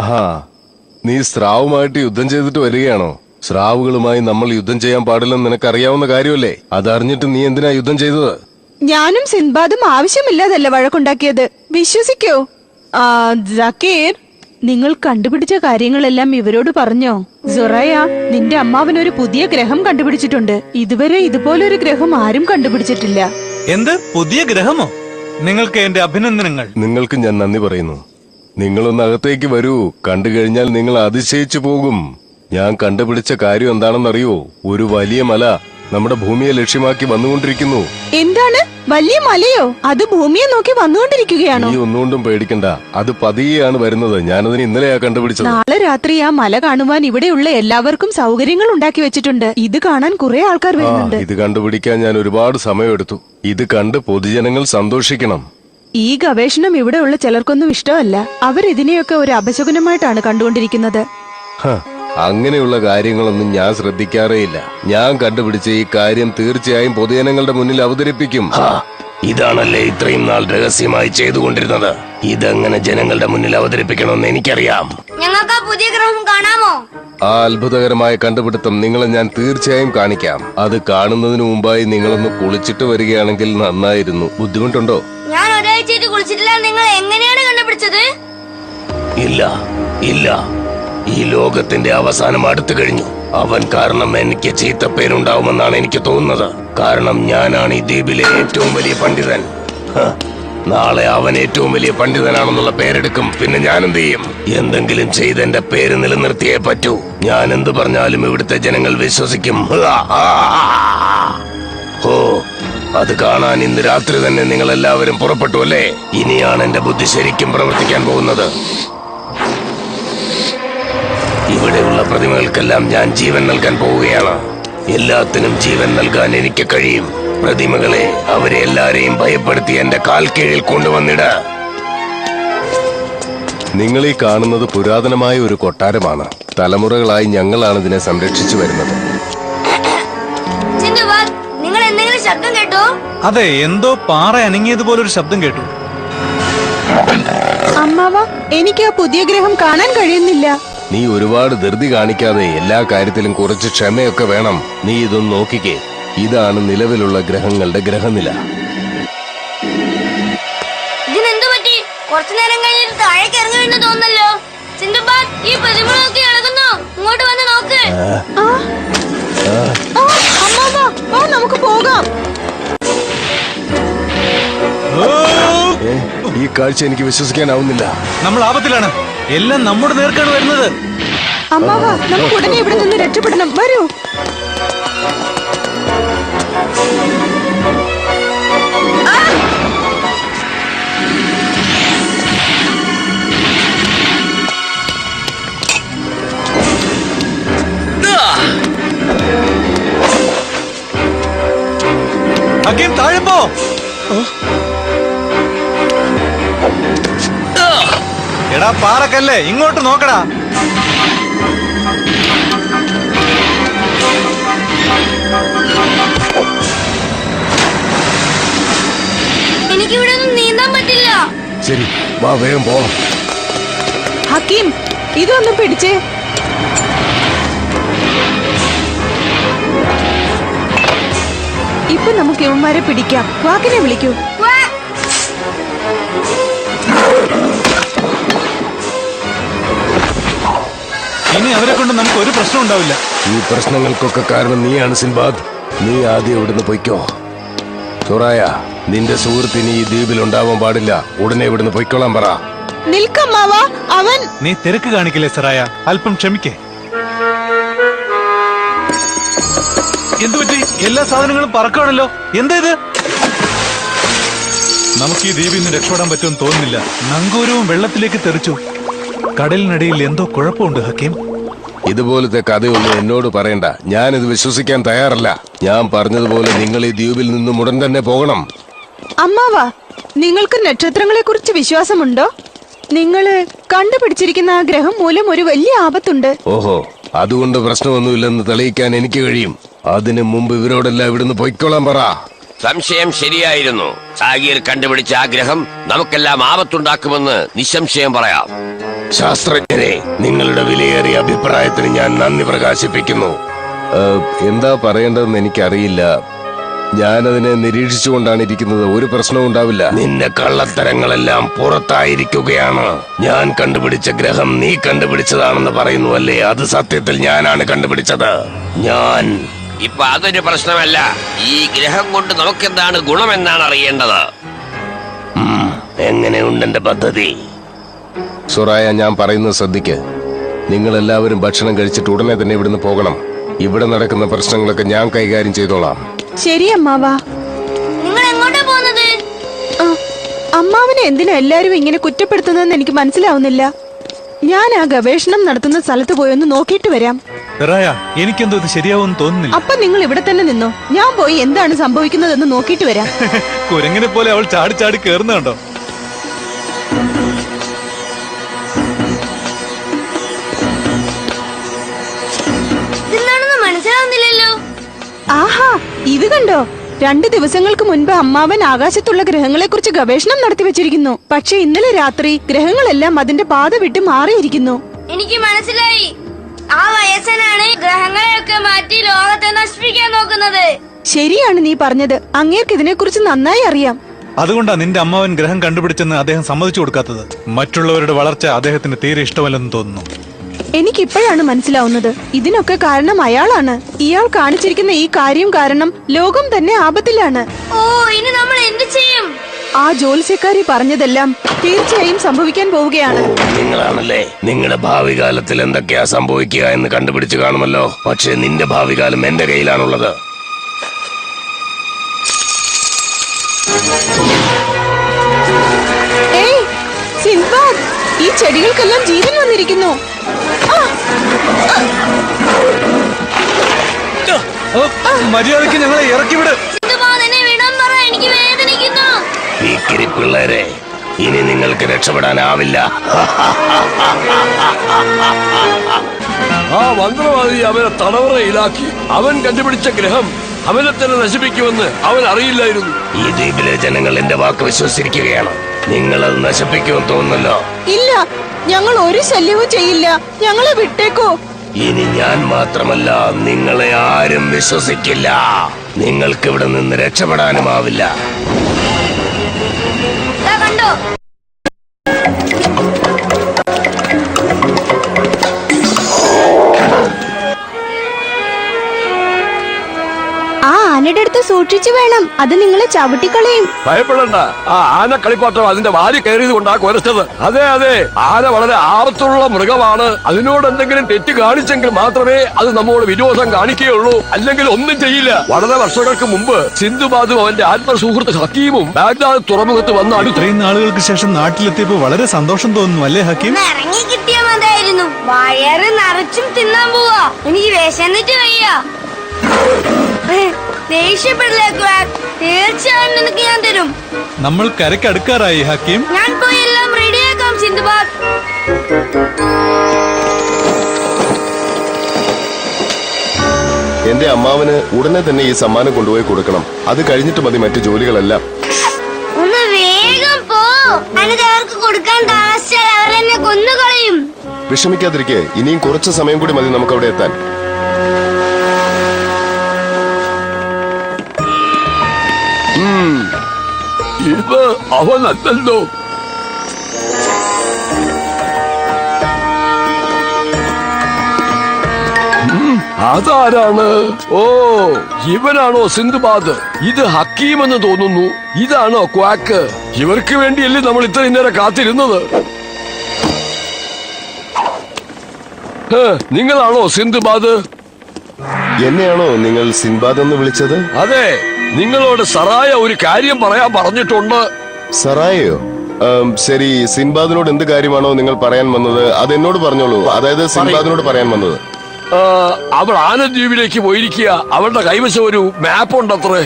ആ, നീ സ്രാവുമായിട്ട് യുദ്ധം ചെയ്തിട്ട് വരികയാണോ? സ്രാവുകളുമായി നമ്മൾ യുദ്ധം ചെയ്യാൻ പാടില്ലെന്ന് നിനക്കറിയാവുന്ന കാര്യമല്ലേ? അതറിഞ്ഞിട്ട് നീ എന്തിനാ യുദ്ധം ചെയ്തത്? ഞാനും സിൻബാദും ആവശ്യമില്ലാതല്ല വഴക്കുണ്ടാക്കിയത്, വിശ്വസിക്കോ? സക്കീർ, നിങ്ങൾ കണ്ടുപിടിച്ച കാര്യങ്ങളെല്ലാം ഇവരോട് പറഞ്ഞോ? സൊറയ, നിന്റെ അമ്മാവൻ ഒരു പുതിയ ഗ്രഹം കണ്ടുപിടിച്ചിട്ടുണ്ട്. ഇതുവരെ ഇതുപോലൊരു ഗ്രഹം ആരും കണ്ടുപിടിച്ചിട്ടില്ല. എന്ത് പുതിയ ഗ്രഹമോ? നിങ്ങൾക്ക് എന്റെ അഭിനന്ദനങ്ങൾ. നിങ്ങൾക്ക് ഞാൻ നന്ദി പറയുന്നു. നിങ്ങളൊന്ന് അകത്തേക്ക് വരൂ. കണ്ടു കഴിഞ്ഞാൽ നിങ്ങൾ അതിശയിച്ചു പോകും. ഞാൻ കണ്ടുപിടിച്ച കാര്യം എന്താണെന്നറിയോ? ഒരു വലിയ മല നമ്മുടെ ഭൂമിയെ ലക്ഷ്യമാക്കി വന്നുകൊണ്ടിരിക്കുന്നു. എന്താണ് വലിയ മലയോ? അത് ഭൂമിയെ നോക്കി വന്നുകൊണ്ടിരിക്കുകയാണോ? നീ ഒന്നുകൊണ്ടും പേടിക്കണ്ട, അത് പതിയെയാണ് വരുന്നത്. ഞാനതിന് ഇന്നലെയാ കണ്ടുപിടിച്ചത്. നാളെ രാത്രി ആ മല കാണുവാൻ ഇവിടെയുള്ള എല്ലാവർക്കും സൗകര്യങ്ങൾ ഉണ്ടാക്കി വെച്ചിട്ടുണ്ട്. ഇത് കാണാൻ കുറെ ആൾക്കാർ വരുന്നുണ്ട്. ഇത് കണ്ടുപിടിക്കാൻ ഞാൻ ഒരുപാട് സമയമെടുത്തു. ഇത് കണ്ട് പൊതുജനങ്ങൾ സന്തോഷിക്കണം. ഈ ഗവേഷണം ഇവിടെയുള്ള ചിലർക്കൊന്നും ഇഷ്ടമല്ല. അവരിതിനെയൊക്കെ ഒരു അപശകുനമായിട്ടാണ് കണ്ടുകൊണ്ടിരിക്കുന്നത്. അങ്ങനെയുള്ള കാര്യങ്ങളൊന്നും ഞാൻ ശ്രദ്ധിക്കാറേയില്ല. ഞാൻ കണ്ടുപിടിച്ച ഈ കാര്യം തീർച്ചയായും പൊതുജനങ്ങളുടെ മുന്നിൽ അവതരിപ്പിക്കും. ഇതാണല്ലേ ഇത്രയും നാൾ രഹസ്യമായി ചെയ്തുകൊണ്ടിരുന്നത്. ഇതെങ്ങനെ ജനങ്ങളുടെ മുന്നിൽ അവതരിപ്പിക്കണമെന്ന് എനിക്കറിയാം. ഞങ്ങൾക്ക് ആ പുതിയ ഗ്രഹം കാണാമോ? ആ അത്ഭുതകരമായ കണ്ടുപിടുത്തം നിങ്ങളെ ഞാൻ തീർച്ചയായും കാണിക്കാം. അത് കാണുന്നതിന് മുമ്പായി നിങ്ങളൊന്ന് കുളിച്ചിട്ട് വരികയാണെങ്കിൽ നന്നായിരുന്നു. ബുദ്ധിമുട്ടുണ്ടോ? ഞാൻ ഒരാഴ്ചയായിട്ട് കുളിച്ചിട്ടില്ല. നിങ്ങൾ എങ്ങനെയാണ് കണ്ടുപിടിച്ചത്? ഇല്ല ഇല്ല, ഈ ലോകത്തിന്റെ അവസാനം അടുത്തു കഴിഞ്ഞു. അവൻ കാരണം എനിക്ക് ചീത്തപ്പേരുണ്ടാവുമെന്നാണ് എനിക്ക് തോന്നുന്നത്. കാരണം ഞാനാണ് ഈ ദ്വീപിലെ ഏറ്റവും വലിയ പണ്ഡിതൻ. നാളെ അവൻ ഏറ്റവും വലിയ പണ്ഡിതനാണെന്നുള്ള പേരെടുക്കും. പിന്നെ ഞാൻ എന്ത് ചെയ്യും? എന്തെങ്കിലും ചെയ്ത് എന്റെ പേര് നിലനിർത്തിയേ പറ്റൂ. ഞാൻ എന്ത് പറഞ്ഞാലും ഇവിടുത്തെ ജനങ്ങൾ വിശ്വസിക്കും. ഓ, അത് കാണാൻ ഇന്ന് രാത്രി തന്നെ നിങ്ങൾ എല്ലാവരും പുറപ്പെട്ടു അല്ലേ? ഇനിയാണ് എന്റെ ബുദ്ധി ശരിക്കും പ്രവർത്തിക്കാൻ പോകുന്നത്. ഇവിടെയുള്ള പ്രതിമകൾക്കെല്ലാം ഞാൻ ജീവൻ നൽകാൻ പോവുകയാണ്. എല്ലാത്തിനും ജീവൻ നൽകാൻ എനിക്ക് കഴിയും. പ്രതിമകളെ, അവരെ എല്ലാരെയും ഭയപ്പെടുത്തി എന്റെ കാൽ കീഴിൽ കൊണ്ടുവന്നിട. നിങ്ങൾ ഈ കാണുന്നത് പുരാതനമായ ഒരു കൊട്ടാരമാണ്. തലമുറകളായി ഞങ്ങളാണ് ഇതിനെ സംരക്ഷിച്ചു വരുന്നത്. നിങ്ങൾ എന്തെങ്കിലും ശബ്ദം കേട്ടോ? അതെ, എന്തോ പാറ അനങ്ങിയതുപോലൊരു ശബ്ദം കേട്ടു. അമ്മാവ, എനിക്ക് ആ പുതിയ ഗ്രഹം കാണാൻ കഴിയുന്നില്ല. നീ ഒരുപാട് ധൃതി കാണിക്കാതെ എല്ലാ കാര്യത്തിലും കുറച്ച് ക്ഷമയൊക്കെ വേണം. നീ ഇതൊന്ന് നോക്കിക്കേ. ഇതാണ് നിലവിലുള്ള ഗ്രഹങ്ങളുടെ ഗ്രഹനില. ഇതിനെന്തു പറ്റി? കുറച്ചു നേരം കഴിഞ്ഞിട്ട് താഴേക്ക് ഇറങ്ങി വീണ് തോന്നല്ലോ. സിന്ധുബാദ്, ഈ പ്രതിമകളൊക്കെ ഇളകുന്നു. ഇങ്ങോട്ട് വന്ന് നോക്ക്. അമ്മാവ, നമുക്ക് പോകാം. ഈ കാഴ്ച എനിക്ക് വിശ്വസിക്കാനാവുന്നില്ല. നമ്മൾ ആപത്തിലാണ്. എല്ലാം നമ്മുടെ നേർക്കാണ് വരുന്നത്. അമ്മാവ, നമുക്ക് ഉടനെ ഇവിടെ നിന്ന് രക്ഷപ്പെടണം. വരൂ. ഹക്കീം, താഴെ പോ. എടാ പാറക്കല്ലേ, ഇങ്ങോട്ട് നോക്കടാ. എനിക്കിവിടെ ഒന്നും നീന്താൻ പറ്റില്ല. ശരി, വാ, വേഗം പോ. ഹക്കീം, ഇതൊന്നും പിടിച്ചേ. ഇപ്പൊ നമുക്ക് ഇവന്മാരെ പിടിക്കാം. വാക്കിനെ വിളിക്കൂ. ഇനി അവരെ കൊണ്ട് നമുക്ക് ഒരു പ്രശ്നം ഉണ്ടാവില്ല. ഈ പ്രശ്നങ്ങൾക്കൊക്കെ കാരണം നീയാണ് സിൻബാദ്. നീ ആദ്യം ഇവിടുന്ന് പൊയ്ക്കോ. സൊറായ, നിന്റെ സുഹൃത്തിന് ഈ ദ്വീപിൽ ഉണ്ടാവാൻ പാടില്ല. ഉടനെ ഇവിടുന്ന് പൊയ്ക്കോളാൻ പറ. നിൽക്കമ്മാവ, അവൻ. നീ തിരക്ക് കാണിക്കില്ലേ സറായ? അല്പം ക്ഷമിക്കേ. എന്തുപറ്റി? എല്ലാ സാധനങ്ങളും പറക്കാണല്ലോ. എന്താ ഇത്? നമുക്ക് ഈ ദ്വീപിൽ നിന്ന് രക്ഷപ്പെടാൻ പറ്റുമെന്ന് തോന്നുന്നില്ല. നങ്കൂരവും വെള്ളത്തിലേക്ക് തെറിച്ചു. കടലിനടിയിൽ എന്തോ കുഴപ്പമുണ്ട് ഹക്കീം. ഇതുപോലത്തെ കഥയൊന്നും എന്നോട് പറയണ്ട. ഞാനിത് വിശ്വസിക്കാൻ തയ്യാറല്ല. ഞാൻ പറഞ്ഞതുപോലെ നിങ്ങൾ ഈ ദ്വീപിൽ നിന്നും ഉടൻ തന്നെ പോകണം. അമ്മാവ, നിങ്ങൾക്ക് നക്ഷത്രങ്ങളെ കുറിച്ച് വിശ്വാസമുണ്ടോ? നിങ്ങള് കണ്ടുപിടിച്ചിരിക്കുന്ന ആ ഗ്രഹം മൂലം ഒരു വലിയ ആപത്തുണ്ട്. ഓഹോ, അതുകൊണ്ട് പ്രശ്നമൊന്നുമില്ലെന്ന് തെളിയിക്കാൻ എനിക്ക് കഴിയും. അതിനു മുമ്പ് ഇവരോടെല്ലാം ഇവിടുന്ന് പൊയ്ക്കോളാൻ പറ. സംശയം ശരിയായിരുന്നു. സാഗീർ കണ്ടുപിടിച്ച ആ ഗ്രഹം നമുക്കെല്ലാം ആപത്തുണ്ടാക്കുമെന്ന് നിസ്സംശയം പറയാം. ശാസ്ത്രജ്ഞരെ, നിങ്ങളുടെ വിലയേറിയ അഭിപ്രായത്തിന് ഞാൻ നന്ദി പ്രകാശിപ്പിക്കുന്നു. എന്താ പറയേണ്ടതെന്ന് എനിക്കറിയില്ല. ഞാനതിനെ നിരീക്ഷിച്ചുകൊണ്ടാണ് ഇരിക്കുന്നത്. ഒരു പ്രശ്നവും ഉണ്ടാവില്ല. നിന്റെ കള്ളത്തരങ്ങളെല്ലാം പുറത്തായിരിക്കുകയാണ്. ഞാൻ കണ്ടുപിടിച്ച ഗ്രഹം നീ കണ്ടുപിടിച്ചതാണെന്ന് പറയുന്നു അല്ലേ? അത് സത്യത്തിൽ ഞാനാണ് കണ്ടുപിടിച്ചത്. ഞാൻ ഇപ്പൊ അതൊരു പ്രശ്നമല്ല. ഈ ഗ്രഹം കൊണ്ട് നമുക്കെന്താണ് ഗുണമെന്നാണ് അറിയേണ്ടത്. എങ്ങനെയുണ്ട് എന്റെ പദ്ധതി? സുറായ, ഞാൻ പറയുന്നത് ശ്രദ്ധിക്ക്. നിങ്ങൾ എല്ലാവരും ഭക്ഷണം കഴിച്ചിട്ട് ഉടനെ തന്നെ ഇവിടുന്ന് പോകണം. ഇവിടെ നടക്കുന്ന പ്രശ്നങ്ങളൊക്കെ ഞാൻ കൈകാര്യം ചെയ്തോളാം. ശരി അമ്മാവാ. നിങ്ങൾ എങ്ങോട്ടാ പോകുന്നത്? അമ്മാവനെ എന്തിനാ എല്ലാരും ഇങ്ങനെ കുറ്റപ്പെടുത്തുന്നതെന്ന് എനിക്ക് മനസ്സിലാവുന്നില്ല. ഞാൻ ആ ഗവേഷണം നടത്തുന്ന സ്ഥലത്ത് പോയി ഒന്ന് നോക്കിയിട്ട് വരാം. സെറായ, എനിക്കെന്തോ ഇത് ശരിയാവുമെന്ന് തോന്നുന്നില്ല. അപ്പൊ നിങ്ങൾ ഇവിടെ തന്നെ നിന്നോ. ഞാൻ പോയി എന്താണ് സംഭവിക്കുന്നതെന്ന് നോക്കിയിട്ട് വരാം. കുരങ്ങനെ പോലെ അവൾ ചാടി ചാടി കേറുന്ന കണ്ടോ? ഇതെന്താണെന്ന് മനസ്സിലാവുന്നില്ലല്ലോ. ആഹാ, ഇത് കണ്ടോ? 2 ദിവസങ്ങൾക്ക് മുൻപ് അമ്മാവൻ ആകാശത്തുള്ള ഗ്രഹങ്ങളെ കുറിച്ച് ഗവേഷണം നടത്തി വെച്ചിരിക്കുന്നു. പക്ഷെ ഇന്നലെ രാത്രി ഗ്രഹങ്ങളെല്ലാം അതിന്റെ പാത വിട്ട് മാറിയിരിക്കുന്നു. എനിക്ക് മനസ്സിലായി. ആ വയസ്സനാണ് ഗ്രഹങ്ങളെയൊക്കെ മാറ്റി ലോകത്തെ നശിപ്പിക്കാൻ നോക്കുന്നത്. ശരിയാണ് നീ പറഞ്ഞത്. അങ്ങേർക്ക് ഇതിനെക്കുറിച്ച് നന്നായി അറിയാം. അതുകൊണ്ടാ നിന്റെ അമ്മാവൻ ഗ്രഹം കണ്ടുപിടിച്ചെന്ന് അദ്ദേഹം സമ്മതിച്ചു കൊടുക്കാത്തത്. മറ്റുള്ളവരുടെ വളർച്ച അദ്ദേഹത്തിന് തീരെ ഇഷ്ടമല്ലെന്ന് തോന്നുന്നു. എനിക്കിപ്പോഴാണ് മനസ്സിലാവുന്നത്. ഇതിനൊക്കെ കാരണം അയാളാണ്. ഇയാൾ കാണിച്ചിരിക്കുന്ന ഈ കാര്യം കാരണം ലോകം തന്നെ ആപത്തിലാണ്. ഓ, ഇനി നമ്മൾ എന്ത് ചെയ്യും? ആ ജോത്സ്യക്കാരി പറഞ്ഞതെല്ലാം തീർച്ചയായും സംഭവിക്കാൻ പോവുകയാണ്. നിങ്ങളാണല്ലേ നിങ്ങളുടെ ഭാവി കാലത്തിൽ എന്തൊക്കെയാ സംഭവിക്കുക എന്ന് കണ്ടുപിടിച്ച് കാണുമല്ലോ. പക്ഷെ നിന്റെ ഭാവി കാലം എന്റെ കയ്യിലാണുള്ളത്. ഏയ് സിൻബാദ്, ഈ ചെടികൾക്കെല്ലാം ജീവൻ വന്നിരിക്കുന്നു. മര്യാദയ്ക്ക് ഞങ്ങളെ ഇറക്കിവിട്. സിന്ധുബാദ്, എന്നെ വിടാൻ പറ. എനിക്ക് വേദനിക്കുന്നു. ഈ കിരിപ്പിള്ളേരെ, ഇനി നിങ്ങൾക്ക് രക്ഷപ്പെടാനാവില്ല. ആ മന്ത്രവാദി അവനെ തടവറയിലാക്കി. അവൻ കണ്ടുപിടിച്ച ഗ്രഹം അവനെ തന്നെ നശിപ്പിക്കുമെന്ന് അവൻ അറിയില്ലായിരുന്നു. ഈ ദ്വീപിലെ ജനങ്ങൾ എന്റെ വാക്ക് വിശ്വസിച്ചിരിക്കുകയാണ്. നിങ്ങളത് നശിപ്പിക്കുമെന്ന് തോന്നുന്നല്ലോ. ഇല്ല, ഞങ്ങൾ ഒരു ശല്യവും ചെയ്യില്ല. ഞങ്ങളെ വിട്ടേക്കോ. ഇനി ഞാൻ മാത്രമല്ല, നിങ്ങളെ ആരും വിശ്വസിക്കില്ല. നിങ്ങൾക്ക് ഇവിടെ നിന്ന് രക്ഷപ്പെടാനുമാവില്ല. ദാ കണ്ടോ? ആ ആനയുടെ അടുത്ത് സൂക്ഷിച്ചു വേണം. അത് നിങ്ങളെ ചവിട്ടിക്കളയും. ഭയപ്പെടണ്ട. ആ ആന കളിപ്പാട്ടം അതിന്റെ വാരി കയറിയത് കൊണ്ടാ കുരച്ചത്. അതെ അതെ, ആന വളരെ ആപത്തുള്ള മൃഗമാണ്. അതിനോട് എന്തെങ്കിലും തെറ്റ് കാണിച്ചെങ്കിൽ മാത്രമേ അത് നമ്മോട് വിരോധം കാണിക്കുകയുള്ളൂ. അല്ലെങ്കിൽ ഒന്നും ചെയ്യില്ല. വളരെ വർഷങ്ങൾക്ക് മുമ്പ് സിന്ധുബാദും അവന്റെ ആത്മസുഹൃത്ത് ഹക്കീമും ബാഗ്ദാദ് തുറമുഖത്ത് വന്ന് അടുത്ത്. ഇത്രയും നാളുകൾക്ക് ശേഷം നാട്ടിലെത്തിയപ്പോ വളരെ സന്തോഷം തോന്നുന്നു അല്ലേ ഹക്കീം? ഒന്ന് ഇറങ്ങി കിട്ടിയാ മതിയായിരുന്നു. വയറ് നിറച്ചും തിന്നാൻ പോവാ. എനിക്ക് വിശന്നിട്ട് വയ്യ. ദേഷ്യപ്പെടില്ലേ ക്വാക്ക്? തീർച്ചയായും നിനക്ക് ഞാൻ തരും. നമ്മൾ കരയ്ക്ക് അടുക്കാറായി ഹക്കീം. ഞാൻ പോയി എല്ലാം റെഡിയാക്കാം സിന്ധുബാദ്. എന്റെ അമ്മാവന് ഉടനെ തന്നെ ഈ സമ്മാനം കൊണ്ടുപോയി കൊടുക്കണം. അത് കഴിഞ്ഞിട്ട് മതി മറ്റു ജോലികളെല്ലാം. ഒന്ന് വേഗം പോ. അല്ലാതെ അവർക്ക് കൊടുക്കാൻ താമസിച്ചാൽ അവർ എന്നെ കൊന്നുകളയും. വിഷമിക്കാതിരിക്കെ, ഇനിയും കുറച്ച് സമയം കൂടി മതി നമുക്ക് അവിടെ എത്താൻ. ഇത് അവനല്ലോ. അതാരാണ്? ഓ, ഇവനാണോ സിന്ധുബാദ്? ഇത് ഹക്കീം എന്ന് തോന്നുന്നു. ഇതാണോ ക്വാക്ക്? ഇവർക്ക് വേണ്ടിയല്ലേ നമ്മൾ ഇത്രയും നേരം കാത്തിരുന്നത്? നിങ്ങളാണോ സിന്ധുബാദ്? എന്നെയാണോ നിങ്ങൾ സിൻബാദ് എന്ന് വിളിച്ചത്? അതെ, നിങ്ങളോട് സറായ ഒരു കാര്യം പറയാൻ പറഞ്ഞിട്ടുണ്ട്. സറായയോ? ശരി, സിൻബാദിനോട് എന്ത് കാര്യമാണോ നിങ്ങൾ പറയാൻ വന്നത് അത് എന്നോട് പറഞ്ഞോളൂ. അതായത് സിൻബാദിനോട് പറയാൻ വന്നത്. അവൾ ആനദ്വീപിലേക്ക് പോയിരിക്കുക. അവളുടെ കൈവശം ഒരു മാപ്പ് ഉണ്ടത്രേ.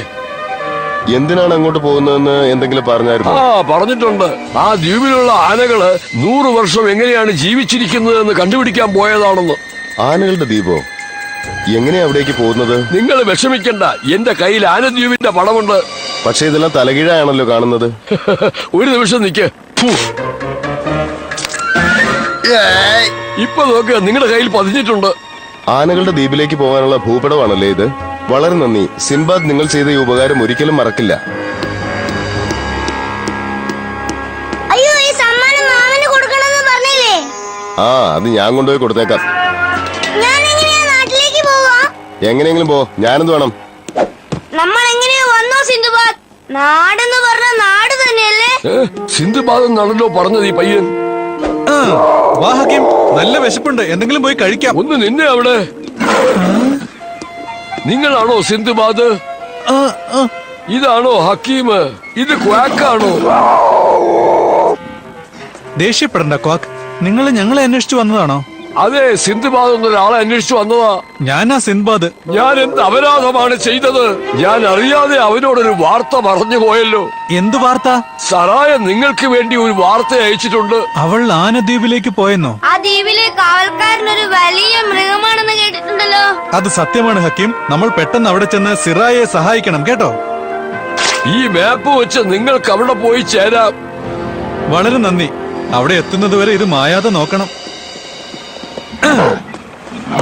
എന്തിനാണ് അങ്ങോട്ട് പോകുന്നതെന്ന് എന്തെങ്കിലും പറഞ്ഞായിരുന്നു? പറഞ്ഞിട്ടുണ്ട്. ആ ദ്വീപിലുള്ള ആനകള് 100 വർഷം എങ്ങനെയാണ് ജീവിച്ചിരിക്കുന്നത് എന്ന് കണ്ടുപിടിക്കാൻ പോയതാണെന്ന്. ആനകളുടെ ദ്വീപോ? എങ്ങനെയാ അവിടേക്ക് പോകുന്നത്? നിങ്ങൾ വിഷമിക്കണ്ട, എന്റെ കയ്യിൽ ആനദ്വീപിന്റെ പടമുണ്ട്. പക്ഷെ ഇതെല്ലാം തലകീഴാണല്ലോ കാണുന്നത്. ഒരു നിമിഷം നിക്ക്. ഇപ്പൊ നോക്കുക നിങ്ങളുടെ കയ്യിൽ പതിഞ്ഞിട്ടുണ്ട്. ആനകളുടെ ദ്വീപിലേക്ക് പോകാനുള്ള ഭൂപടമാണല്ലേ ഇത്? വളരെ നന്ദി സിൻബാദ്, നിങ്ങൾ ചെയ്ത ഈ ഉപകാരം ഒരിക്കലും മറക്കില്ല. അയ്യോ, ഈ സമ്മാനം മാമന് കൊടുക്കണമെന്ന് പറഞ്ഞില്ലേ? ആ, അത് ഞാൻ കൊണ്ടുപോയി കൊടുത്തേക്കാം. ഞാൻ എങ്ങനെയാ നാട്ടിലേക്ക് പോവാ? എങ്ങനെയെങ്കിലും പോ, ഞാനെന്ത് വേണം? നമ്മൾ എങ്ങനെയാ വന്നോ സിന്ധുബാദ്? നാടെന്ന് പറഞ്ഞ നാട് തന്നെയല്ലേ? സിന്ധുബാദ് എന്നാണല്ലോ പറഞ്ഞത് ഈ പയ്യൻ. ആ, വാ ഹക്കീം, നല്ല വിശപ്പുണ്ട്, എന്തെങ്കിലും പോയി കഴിക്കാം. ഒന്ന് നിന്നെ അവിടെ. നിങ്ങളാണോ സിന്ധുബാദ്? ആ, ആ. ഇതാണോ ഹക്കീം? ഇത് ക്വാക്കാണോ? ദേഷ്യപ്പെടണ്ട ക്വാക്ക്, നിങ്ങൾ ഞങ്ങളെ അന്വേഷിച്ചു വന്നതാണോ? അതെ, സിന്ധുബാദ് എന്നൊരാളെ അന്വേഷിച്ചു വന്നതാ. ഞാനാ സിൻബാദ്. ഞാൻ എന്ത് അപരാധമാണ് ചെയ്തത്? ഞാൻ അറിയാതെ അവനോടൊരു വാർത്ത പറഞ്ഞു പോയല്ലോ. എന്തു വാർത്ത? സറായ നിങ്ങൾക്ക് വേണ്ടി ഒരു വാർത്ത അയച്ചിട്ടുണ്ട്. അവൾ ആനദ്വീപിലേക്ക് പോയെന്നോ? ആ ദ്വീപിലെ കാവൽക്കാരൻ ഒരു വലിയ മൃഗമാണെന്ന് കേട്ടിട്ടുണ്ടല്ലോ. അത് സത്യമാണ് ഹക്കീം. നമ്മൾ പെട്ടെന്ന് അവിടെ ചെന്ന് സിറായെ സഹായിക്കണം, കേട്ടോ? ഈ മാപ്പ് വെച്ച് നിങ്ങൾക്ക് അവിടെ പോയി ചേരാം. വളരെ നന്ദി. അവിടെ എത്തുന്നത് വരെ ഇത് മായാതെ നോക്കണം.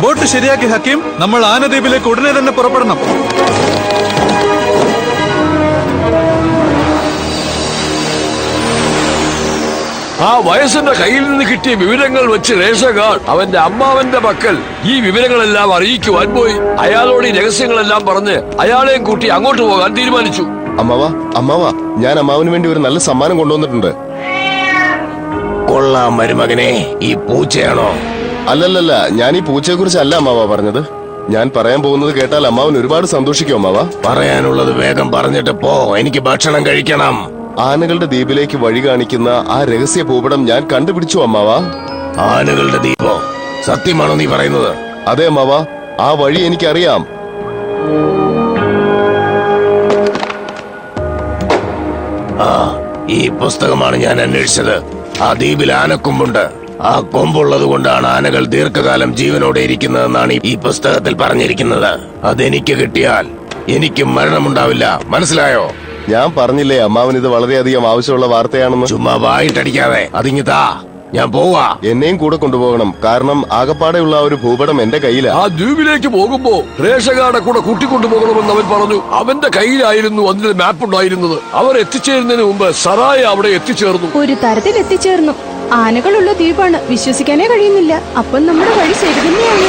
ബോട്ട് ശരിയാക്കി ഹക്കീം, നമ്മൾ ആനദ്വീപിലേക്ക് ഉടനെ തന്നെ പുറപ്പെടണം. ആ വയസ്സിന്റെ കയ്യിൽ നിന്ന് കിട്ടിയ വിവരങ്ങൾ വെച്ച് രേഷകാർ അവന്റെ അമ്മാവന്റെ മക്കൾ ഈ വിവരങ്ങളെല്ലാം അറിയിക്കുവാൻ പോയി. അയാളോട് ഈ രഹസ്യങ്ങളെല്ലാം പറഞ്ഞ് അയാളെയും കൂട്ടി അങ്ങോട്ട് പോകാൻ തീരുമാനിച്ചു. അമ്മാവ, ഞാൻ അമ്മാവന് വേണ്ടി ഒരു നല്ല സമ്മാനം കൊണ്ടുവന്നിട്ടുണ്ട്. കൊള്ളാം മരുമകനെ, ഈ പൂച്ചയാണോ? അല്ലല്ലല്ല, ഞാൻ ഈ പൂച്ചയെ കുറിച്ചല്ല അമ്മാവ പറഞ്ഞത്. ഞാൻ പറയാൻ പോകുന്നത് കേട്ടാൽ അമ്മാവൻ ഒരുപാട് സന്തോഷിക്കും അമ്മാവ. പറയാനുള്ളത് വേഗം പറഞ്ഞിട്ട് പോ, എനിക്ക് ഭക്ഷണം കഴിക്കണം. ആനകളുടെ ദ്വീപിലേക്ക് വഴി കാണിക്കുന്ന ആ രഹസ്യ ഭൂപടം ഞാൻ കണ്ടുപിടിച്ചു അമ്മാവ. ആനകളുടെ ദ്വീപോ? സത്യമാണോ നീ പറയുന്നത്? അതെ അമ്മാവ, ആ വഴി എനിക്കറിയാം. ആ, ഈ പുസ്തകമാണ് ഞാൻ അന്വേഷിച്ചത്. ആ ദ്വീപിൽ ആനക്കൊമ്പുണ്ട്. ആ കൊമ്പുള്ളത് കൊണ്ടാണ് ആനകൾ ദീർഘകാലം ജീവനോടെ ഇരിക്കുന്നതെന്നാണ് ഈ പുസ്തകത്തിൽ പറഞ്ഞിരിക്കുന്നത്. അതെനിക്ക് കിട്ടിയാൽ എനിക്ക് മരണമുണ്ടാവില്ല, മനസ്സിലായോ? ഞാൻ പറഞ്ഞില്ലേ അമ്മാവൻ ഇത് വളരെയധികം ആവശ്യമുള്ള വാർത്തയാണെന്ന്. ചുമ്മാ വായിട്ടടിക്കാതെ അതിങ്ങിതാ, ഞാൻ പോവാ. എന്നെയും കൂടെ കൊണ്ടുപോകണം, കാരണം ആകപ്പാടെയുള്ള ആ ഒരു ഭൂപടം എന്റെ കയ്യിലാ. ആ ദ്വീപിലേക്ക് പോകുമ്പോ രേഷകാരുടെ കൂടെ കൂട്ടിക്കൊണ്ടുപോകണമെന്ന് അവൻ പറഞ്ഞു. അവന്റെ കയ്യിലായിരുന്നു അതിന്റെ മാപ്പ് ഉണ്ടായിരുന്നത്. അവർ എത്തിച്ചേരുന്നതിന് മുമ്പ് സറായ അവിടെ എത്തിച്ചേർന്നു. ഒരു തരത്തിൽ എത്തിച്ചേർന്നു. ആനകളുള്ള ദ്വീപാണ്, വിശ്വസിക്കാനേ കഴിയുന്നില്ല. അപ്പം നമ്മുടെ വഴി ശരി തന്നെയാണ്.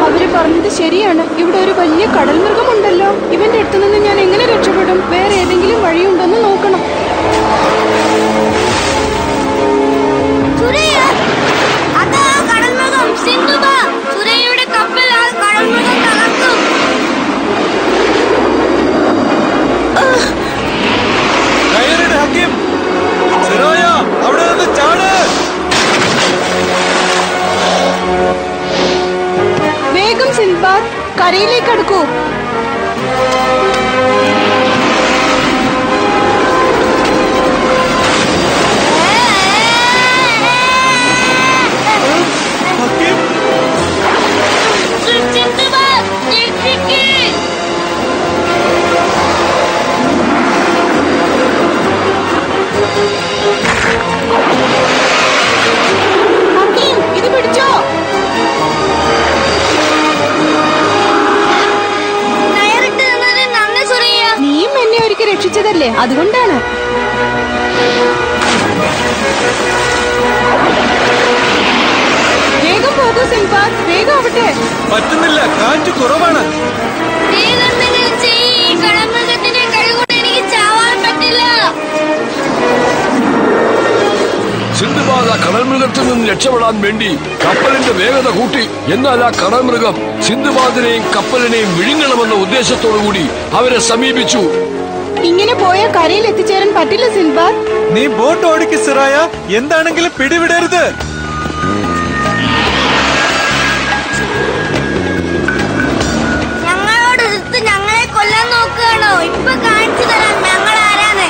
അവര് പറഞ്ഞത് ശരിയാണ്. ഇവിടെ ഒരു വലിയ കടൽ മൃഗമുണ്ടല്ലോ. ഇവന്റെ അടുത്ത് നിന്ന് ഞാൻ എങ്ങനെ രക്ഷപ്പെടും? വേറെ ഏതെങ്കിലും വഴിയുണ്ടോന്ന് നോക്കണം. സുരയ്യ, അതാ കടൽമൃഗം. സിന്ധുബാ, സുരയ്യയുടെ കപ്പൽ ആ കടൽമൃഗം തകർത്തു. കയറിട് ഹക്കീം. സിറായ, അവിടെ നിന്ന് ചാട്. വേഗം സിൻബാദ്, കരയിലേക്ക് അടുക്കൂ. ഹക്കീം, സിന്ധുബാ, രക്ഷിക്ക്. ഹക്കീം, ഇത് പിടിച്ചോ. കയറിട്ട് നിന്നതിന് നന്ദി സുരയ്യ. നീയും എന്നെ ഒരിക്കൽ രക്ഷിച്ചതല്ലേ, അതുകൊണ്ടാണ്. വേഗം പോകൂ സിൻബാദ്, വേഗം ആവട്ടെ. പറ്റുന്നില്ല, കാറ്റ് കുറവാണ്. വേഗമെന്തെങ്കിലും ചെയ്യ്. ഈ കടൽമൃഗത്തിന്റെ കഴിവുകൊണ്ട് എനിക്ക് ചാവാൻ പറ്റില്ല. സിന്ധുബാദ് ആ കടൽമൃഗത്തിൽ നിന്ന് രക്ഷപ്പെടാൻ വേണ്ടി കപ്പലിന്റെ വേഗത കൂട്ടി. എന്നാൽ ആ കടൽമൃഗം സിന്ധുബാദിനെയും കപ്പലിനെയും വിഴുങ്ങണമെന്ന ഉദ്ദേശത്തോടു കൂടി അവരെ സമീപിച്ചു. ഇങ്ങനെ പോയ കരയിൽ എത്തിച്ചേരാൻ പറ്റില്ല സിൻബാദ്. നീ ബോട്ട് ഓടിക്ക് സിറായ, എന്താണെങ്കിലും പിടിവിടരുത്. ഞങ്ങളോട് എതിർത്ത് ഞങ്ങളെ കൊല്ലാൻ നോക്കുകയാണോ? ഇപ്പൊ കാണിച്ചു തരാം ഞങ്ങൾ ആരാണ്.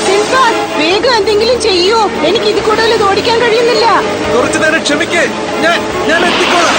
സിൻബാദ്, വേഗം എന്തെങ്കിലും ചെയ്യൂ. എനിക്ക് ഇത് കൂടുതൽ ഓടിക്കാൻ കഴിയുന്നില്ല. കുറച്ചു നേരം ക്ഷമിക്കേ, ഞാൻ എത്തിക്കോളാം.